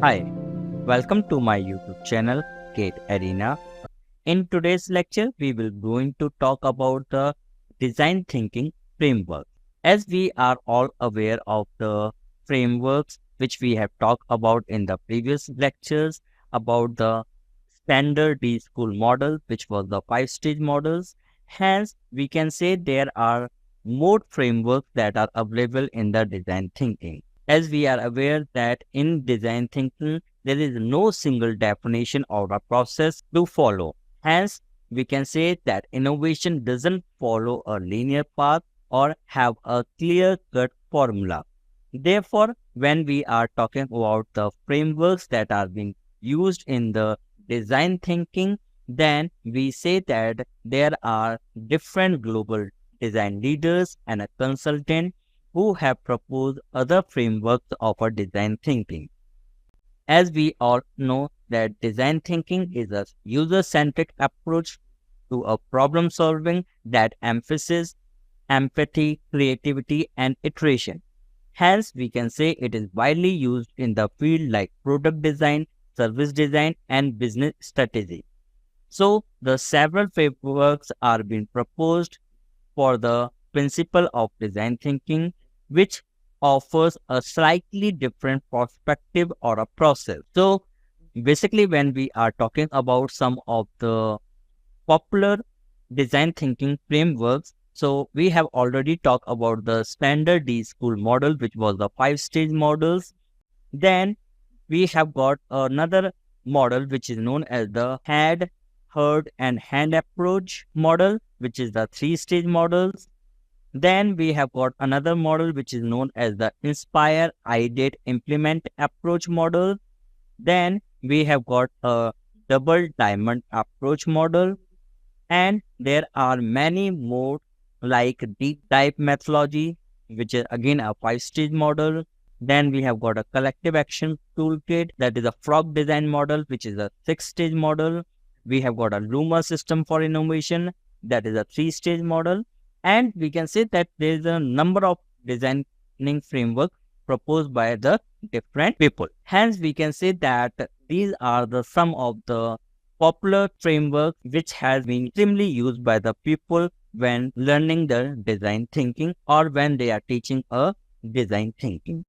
Hi, welcome to my YouTube channel, Kate Arena. In today's lecture, we will going to talk about the design thinking framework. As we are all aware of the frameworks which we have talked about in the previous lectures about the standard D school model, which was the five-stage models. Hence, we can say there are more frameworks that are available in the design thinking. As we are aware that in design thinking, there is no single definition or a process to follow. Hence, we can say that innovation doesn't follow a linear path or have a clear cut formula. Therefore, when we are talking about the frameworks that are being used in the design thinking, then we say that there are different global design leaders and a consultant who have proposed other frameworks of a design thinking. As we all know that design thinking is a user-centric approach to a problem solving that emphasizes empathy, creativity, and iteration. Hence, we can say it is widely used in the field like product design, service design, and business strategy. So, the several frameworks are being proposed for the principle of design thinking, which offers a slightly different perspective or a process. So, basically, when we are talking about some of the popular design thinking frameworks, so we have already talked about the standard D school model, which was the five-stage models. Then we have got another model which is known as the head, heard, and hand approach model, which is the three-stage models. Then we have got another model which is known as the inspire, ideate, implement approach model. Then we have got a double diamond approach model. And there are many more like deep dive methodology, which is again a five-stage model. Then we have got a collective action toolkit, that is a frog design model, which is a six-stage model. We have got a Luma system for innovation, that is a three-stage model. And we can say that there is a number of designing framework proposed by the different people. Hence, we can say that these are the some of the popular framework which has been extremely used by the people when learning the design thinking or when they are teaching a design thinking.